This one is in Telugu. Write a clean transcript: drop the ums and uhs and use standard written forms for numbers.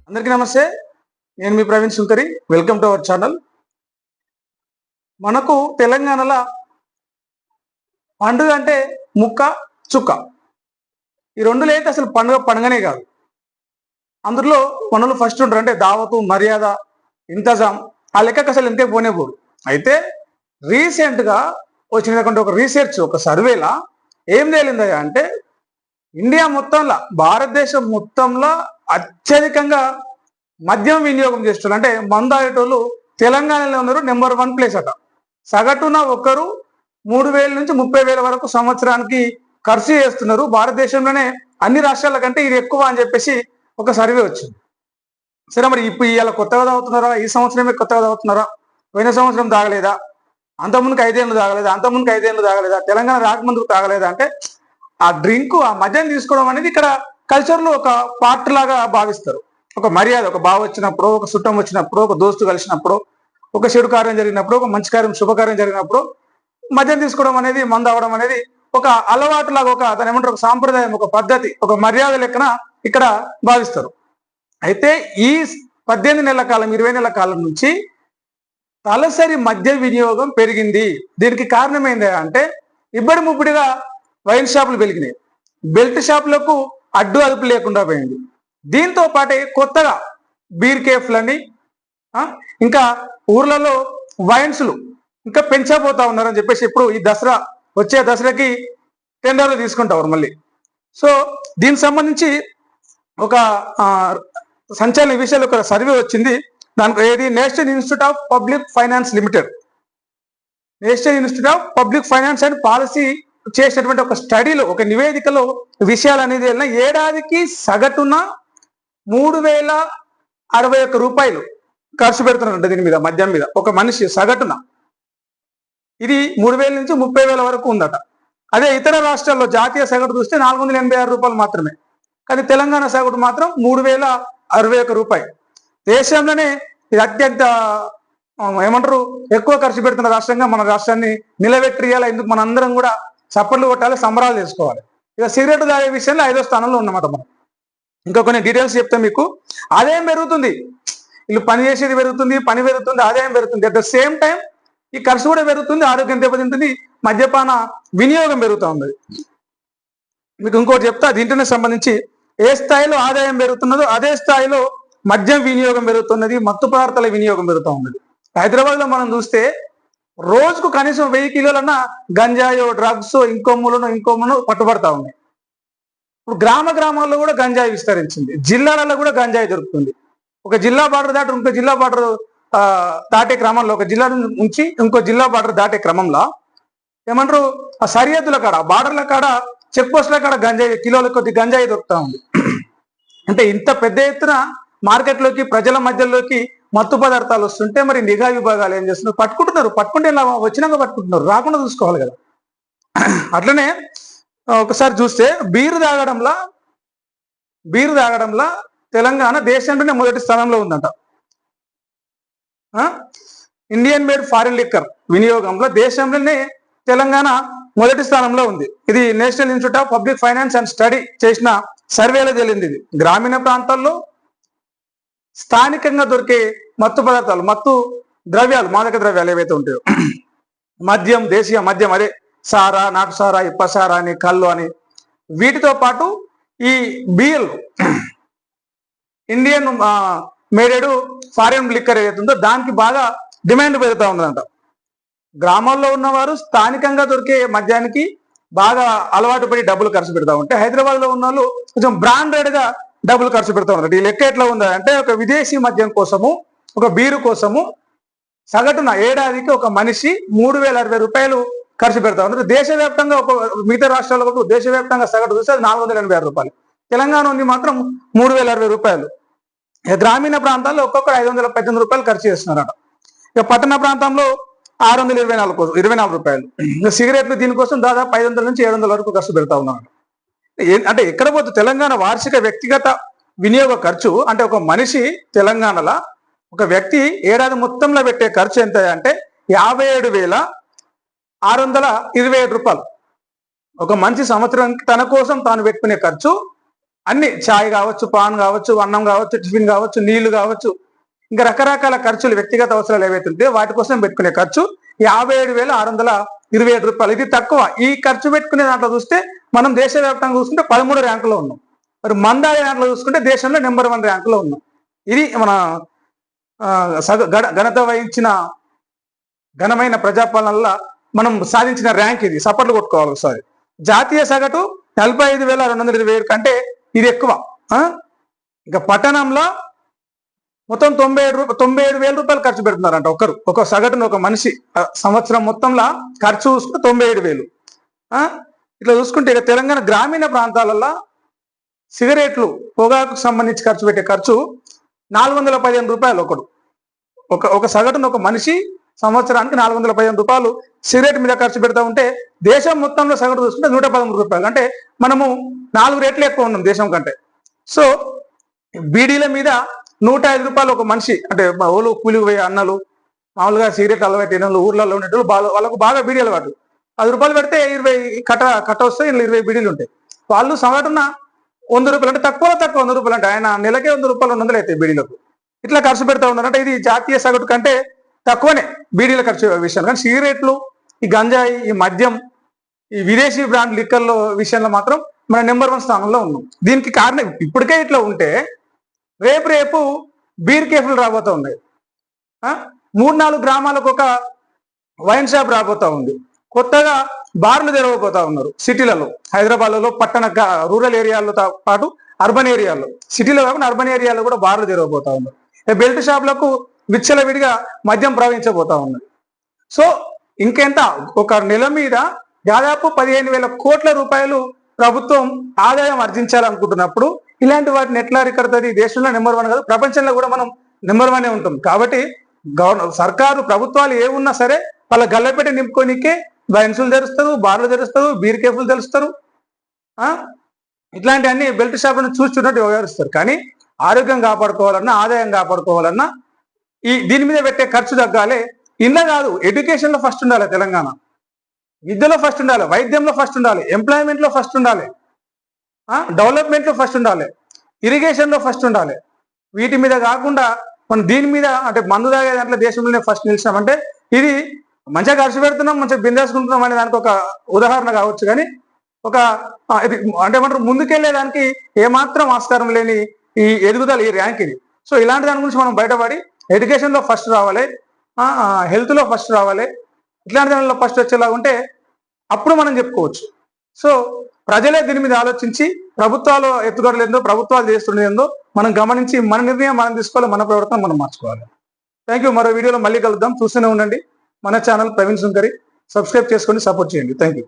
అందరికీ నమస్తే. నేను మీ ప్రవీణ్ సుంకరి. Welcome to our channel. మనకు తెలంగాణలో పండుగ అంటే ముక్క చుక్క, ఈ రెండు లేకపోతే అసలు పండుగనే కాదు. అందులో మనలో ఫస్ట్ ఉంటారు అంటే దావతు, మర్యాద, ఇంతజాం. ఆ లెక్కకు అసలు ఇంతే పోనే పోడు. అయితే రీసెంట్గా వచ్చినటువంటి ఒక రీసెర్చ్, ఒక సర్వేలా ఏం తేలిందా అంటే ఇండియా మొత్తంలో, భారతదేశం మొత్తంలో అత్యధికంగా మద్యం వినియోగం చేస్తున్నారు. అంటే మందు తాగేటోళ్ళు తెలంగాణలో ఉన్నారు, నెంబర్ 1 ప్లేస్ అట. సగటున ఒకరు 3,000 నుంచి 30,000 వరకు సంవత్సరానికి ఖర్చు చేస్తున్నారు. భారతదేశంలోనే అన్ని రాష్ట్రాల కంటే ఇది ఎక్కువ అని చెప్పేసి ఒక సర్వే వచ్చింది. సరే, మరి ఇప్పుడు ఇవాళ కొత్తగా తాగుతున్నారా? ఈ సంవత్సరమే కొత్తగా తాగుతున్నారా? పోయిన సంవత్సరం తాగలేదా? అంతకుముందుకు 5 ఏళ్ళు తాగలేదా? అంతకుముందుకు 5 ఏళ్ళు తాగలేదా? తెలంగాణ రాకముందుకు తాగలేదా? అంటే ఆ డ్రింక్, ఆ మద్యం తీసుకోవడం అనేది ఇక్కడ కల్చర్లో ఒక పార్ట్ లాగా భావిస్తారు. ఒక మర్యాద, ఒక బావ వచ్చినప్పుడు, ఒక చుట్టం వచ్చినప్పుడు, ఒక దోస్తు కలిసినప్పుడు, ఒక చెడు కార్యం జరిగినప్పుడు, ఒక మంచి కార్యం, శుభకార్యం జరిగినప్పుడు మద్యం తీసుకోవడం అనేది, మందు అవడం అనేది ఒక అలవాటు లాగా, ఒక దాని ఏమంటారు, ఒక సాంప్రదాయం, ఒక పద్ధతి, ఒక మర్యాద లెక్కన ఇక్కడ భావిస్తారు. అయితే ఈ 18 నెలల కాలం, 20 నెలల కాలం నుంచి తలసరి మద్య వినియోగం పెరిగింది. దీనికి కారణం ఏంటి అంటే ఇబ్బడి ముబ్బడిగా వైన్ షాపులు పెరిగినాయి, బెల్ట్ షాపులకు అడ్డు అదుపు లేకుండా పోయింది. దీంతో పాటే కొత్తగా బీర్ కేఫ్లని, ఇంకా ఊర్లలో వైన్స్లు ఇంకా పెంచబోతా ఉన్నారని చెప్పేసి ఇప్పుడు ఈ దసరా, వచ్చే దసరాకి టెండర్లు తీసుకుంటారు మళ్ళీ. సో దీనికి సంబంధించి ఒక సంచలన విషయాలు ఒక సర్వే వచ్చింది. దానికి ఏది, national institute of public finance limited, national institute of public finance and policy చేసినటువంటి ఒక స్టడీలో, ఒక నివేదికలో విషయాలు అనేది ఏడాదికి సగటున 3,061 రూపాయలు ఖర్చు పెడుతున్నారంట దీని మీద, మద్యం మీద ఒక మనిషి సగటున. ఇది 3,000 నుంచి 30,000 వరకు ఉందట. అదే ఇతర రాష్ట్రాల్లో జాతీయ సగటు చూస్తే 486 రూపాయలు మాత్రమే. కానీ తెలంగాణ సగటు మాత్రం 3,061 రూపాయలు. దేశంలోనే ఇది అత్యంత ఏమంటారు, ఎక్కువ ఖర్చు పెడుతున్న రాష్ట్రంగా మన రాష్ట్రాన్ని నిలబెట్టియాలి. ఎందుకు మన అందరం కూడా చప్పట్లు కొట్టాలి, సంబరాలు చేసుకోవాలి. ఇక సిగరెట్ తాగే విషయంలో 5వ స్థానంలో ఉన్నమాట మనం. ఇంకా కొన్ని డీటెయిల్స్ చెప్తే మీకు, ఆదాయం పెరుగుతుంది, వీళ్ళు పని చేసేది పెరుగుతుంది, పని పెరుగుతుంది, ఆదాయం పెరుగుతుంది. అట్ ద సేమ్ టైం ఈ ఖర్చు కూడా పెరుగుతుంది, ఆరోగ్యం దెబ్బతింటుంది, మద్యపాన వినియోగం పెరుగుతూ ఉంది. మీకు ఇంకోటి చెప్తా, దీంట్లోనే సంబంధించి ఏ స్థాయిలో ఆదాయం పెరుగుతున్నదో అదే స్థాయిలో మద్యం వినియోగం పెరుగుతున్నది, మత్తు పదార్థాల వినియోగం పెరుగుతూ ఉన్నది. హైదరాబాద్లో మనం చూస్తే రోజుకు కనీసం 1000 కిలోలన్నా గంజాయో, డ్రగ్స్, ఇంకొమ్మను పట్టుబడతా ఉన్నాయి. ఇప్పుడు గ్రామాల్లో కూడా గంజాయి విస్తరించింది, జిల్లాలలో కూడా గంజాయి దొరుకుతుంది. ఒక జిల్లా బార్డర్ దాటి ఇంకో జిల్లా బార్డర్ దాటే క్రమంలో, ఒక జిల్లా నుంచి ఇంకో జిల్లా బార్డర్ దాటే క్రమంలో ఏమంటారు, ఆ సరిహద్దుల కాడ, బార్డర్ల కాడ, చెక్ పోస్టుల కాడ గంజాయి, కిలోల కొద్ది గంజాయి దొరుకుతా ఉంది. అంటే ఇంత పెద్ద ఎత్తున మార్కెట్లోకి, ప్రజల మధ్యలోకి మత్తు పదార్థాలు వస్తుంటే మరి నిఘా విభాగాలు ఏం చేస్తున్నారు, పట్టుకుంటే ఇలా వచ్చినాక పట్టుకుంటున్నారు, రాకుండా చూసుకోవాలి కదా. అట్లనే ఒకసారి చూస్తే బీరు తాగడంలో తెలంగాణ దేశంలోనే మొదటి స్థానంలో ఉందంట. ఇండియన్ మేడ్ ఫారిన్ లిక్కర్ వినియోగంలో దేశంలోనే తెలంగాణ మొదటి స్థానంలో ఉంది. ఇది national institute of public finance and study చేసిన సర్వేలో తేలింది. ఇది గ్రామీణ ప్రాంతాల్లో స్థానికంగా దొరికే మత్తు పదార్థాలు, మత్తు ద్రవ్యాలు, మాదక ద్రవ్యాలు ఏవైతే ఉంటాయో, మద్యం, దేశీయ మద్యం, అదే సారా, నాటు సారా, ఇప్ప సారా అని, కళ్ళు అని, వీటితో పాటు ఈ బీర్, ఇండియన్ మేడెడ్ ఫారిన్ లిక్కర్ ఏదైతే ఉందో దానికి బాగా డిమాండ్ పెరుగుతూ ఉన్నదంట. గ్రామాల్లో ఉన్నవారు స్థానికంగా దొరికే మద్యానికి బాగా అలవాటు పడి డబ్బులు ఖర్చు పెడతా ఉంటే, హైదరాబాద్లో ఉన్న వాళ్ళు కొంచెం బ్రాండెడ్గా డబ్బులు ఖర్చు పెడతా ఉన్నారు. ఈ లెక్క ఎట్లా ఉందా అంటే, ఒక విదేశీ మద్యం కోసము, ఒక బీరు కోసము సగటున ఏడాదికి ఒక మనిషి 3,060 రూపాయలు ఖర్చు పెడతా ఉన్నారు. దేశవ్యాప్తంగా ఒక మిగతా రాష్ట్రాలకు దేశవ్యాప్తంగా సగటు చూస్తే అది 486 రూపాయలు. తెలంగాణ ఉంది మాత్రం 3,060 రూపాయలు. గ్రామీణ ప్రాంతాల్లో ఒక్కొక్కరు 518 రూపాయలు ఖర్చు చేస్తున్నారట. ఇక పట్టణ ప్రాంతంలో 624 రూపాయలు. సిగరెట్లు దీనికోసం దాదాపు 500 నుంచి 700 వరకు ఖర్చు పెడతా ఉన్నారు. అంటే ఎక్కడ పోతే తెలంగాణ వార్షిక వ్యక్తిగత వినియోగ ఖర్చు అంటే ఒక మనిషి తెలంగాణలో ఒక వ్యక్తి ఏడాది మొత్తంలో పెట్టే ఖర్చు ఎంత అంటే 57,627 రూపాయలు. ఒక మనిషి సంవత్సరానికి తన కోసం తాను పెట్టుకునే ఖర్చు అన్ని ఛాయ్ కావచ్చు, పాన్ కావచ్చు, అన్నం కావచ్చు, టిఫిన్ కావచ్చు, నీళ్లు కావచ్చు, ఇంకా రకరకాల ఖర్చులు వ్యక్తిగత అవసరాలు ఏవైతే ఉంటాయో వాటి కోసం పెట్టుకునే ఖర్చు 57,627 రూపాయలు. ఇది తక్కువ. ఈ ఖర్చు పెట్టుకునే దాంట్లో చూస్తే మనం దేశవ్యాప్తంగా చూసుకుంటే 13 ర్యాంకులో ఉన్నాం. మరి మందాయ దాంట్లో చూసుకుంటే దేశంలో నెంబర్ 1 ర్యాంకులో ఉన్నాం. ఇది మన ఘనత వహించిన ఘనమైన ప్రజాపాలనలో మనం సాధించిన ర్యాంక్. ఇది సపర్లు కొట్టుకోవాలి ఒకసారి. జాతీయ సగటు 45,227 కంటే ఇది ఎక్కువ. ఇక పట్టణంలో మొత్తం 97,000 రూపాయలు ఖర్చు పెడుతున్నారంట ఒక సగటున ఒక మనిషి సంవత్సరం మొత్తంలో ఖర్చు చూసుకుంటే 97,000. ఇట్లా చూసుకుంటే ఇక తెలంగాణ గ్రామీణ ప్రాంతాలలో సిగరెట్లు, పొగాకు సంబంధించి ఖర్చు పెట్టే ఖర్చు 415 రూపాయలు. ఒక సగటున ఒక మనిషి సంవత్సరానికి 415 రూపాయలు సిగరెట్ మీద ఖర్చు పెడతా ఉంటే దేశం మొత్తంలో సగటు చూసుకుంటే 113 రూపాయలు. అంటే మనము 4 రెట్లు ఎక్కువ ఉన్నాం దేశం కంటే. సో బీడీల మీద 105 రూపాయలు ఒక మనిషి, అంటే ఓలు కూలికి పోయే అన్నలు, మామూలుగా సిగరెట్ అలవాటు అయిన ఊర్లలో ఉండేటప్పుడు వాళ్ళకు బాగా బీడీ అలవాటు. 10 రూపాయలు పెడితే 20 కట్ట వస్తే 20 బీడీలు ఉంటాయి. వాళ్ళు సగటున 100 రూపాయలు, అంటే తక్కువ 100 రూపాయలు, అంటే ఆయన నెలకే 100 రూపాయలు 200 అవుతాయి బీడీలకు. ఇట్లా ఖర్చు పెడతా ఉన్నారు. అంటే ఇది జాతీయ సగటు కంటే తక్కువనే బీడీల ఖర్చు విషయం. కానీ సిగరెట్లు, ఈ గంజాయి, ఈ మద్యం, ఈ విదేశీ బ్రాండ్ లిక్కర్ల విషయంలో మాత్రం మన నెంబర్ 1 స్థానంలో ఉన్నాం. దీనికి కారణం ఇప్పటికే ఇట్లా ఉంటే రేపు బీర్ కేఫ్లు రాబోతా ఉన్నాయి. 3-4 గ్రామాలకు ఒక వైన్ షాప్ రాబోతా ఉంది. కొత్తగా బార్లు తెరవబోతా ఉన్నారు సిటీలలో, హైదరాబాద్లో, పట్టణ రూరల్ ఏరియాలతో పాటు అర్బన్ ఏరియాలో, సిటీలో కాకుండా అర్బన్ ఏరియాలో కూడా బార్లు తెరవబోతా ఉన్నారు. బెల్ట్ షాపులకు విచ్చలవిడిగా మద్యం ప్రవహించబోతా ఉన్నది. సో ఇంకెంత, ఒక నెల మీద దాదాపు 15,000 కోట్ల రూపాయలు ప్రభుత్వం ఆదాయం ఆర్జించాలనుకుంటున్నప్పుడు ఇలాంటి వాటిని ఎట్లా అరికడుతుంది? దేశంలో నెంబర్ 1 కాదు, ప్రపంచంలో కూడా మనం నెంబర్ 1 ఉంటాం. కాబట్టి సర్కారు ప్రభుత్వాలు ఏమున్నా సరే వాళ్ళ గల్లపెట్టి నింపుకోనికే వైన్సులు తెరుస్తారు, బార్లు తెరుస్తారు, బీర్ కేఫ్లు తెలుస్తారు, ఇట్లాంటి అన్ని బెల్ట్ షాపులను చూస్తున్నట్టు వ్యవహరిస్తారు. కానీ ఆరోగ్యం కాపాడుకోవాలన్నా, ఆదాయం కాపాడుకోవాలన్నా దీని మీద పెట్టే ఖర్చు తగ్గాలి. ఇంట్లో కాదు, ఎడ్యుకేషన్లో ఫస్ట్ ఉండాలి తెలంగాణ, విద్యలో ఫస్ట్ ఉండాలి, వైద్యంలో ఫస్ట్ ఉండాలి, ఎంప్లాయ్మెంట్లో ఫస్ట్ ఉండాలి, డెవలప్మెంట్లో ఫస్ట్ ఉండాలి, ఇరిగేషన్లో ఫస్ట్ ఉండాలి. వీటి మీద కాకుండా మనం దీని మీద, అంటే మందు తాగే దాంట్లో దేశంలోనే ఫస్ట్ నిలిచామంటే ఇది మంచిగా ఖర్చు పెడుతున్నాం, మంచిగా బిందేసుకుంటున్నాం అనే దానికి ఒక ఉదాహరణ కావచ్చు. కానీ అంటే ఏమంటారు, ముందుకెళ్లేదానికి ఏమాత్రం ఆస్కారం లేని ఈ ఎదుగుదల, ఈ ర్యాంక్ ఇది. సో ఇలాంటి దాని గురించి మనం బయటపడి ఎడ్యుకేషన్లో ఫస్ట్ రావాలి, హెల్త్లో ఫస్ట్ రావాలి, ఇట్లాంటి దానిలో ఫస్ట్ వచ్చేలాగా ఉంటే అప్పుడు మనం చెప్పుకోవచ్చు. సో ప్రజలే దీని మీద ఆలోచించి ప్రభుత్వాలు ఎత్తుగడలేదో, ప్రభుత్వాలు చేస్తుండేందో మనం గమనించి మన నిర్ణయం మనం తీసుకోవాలి, మన ప్రవర్తన మనం మార్చుకోవాలి. Thank you. మరో వీడియోలో మళ్ళీ కలుద్దాం. చూస్తూనే ఉండండి మన ఛానల్ ప్రవీణ్ సుంకరి. సబ్స్క్రైబ్ చేసుకోండి, సపోర్ట్ చేయండి. Thank you.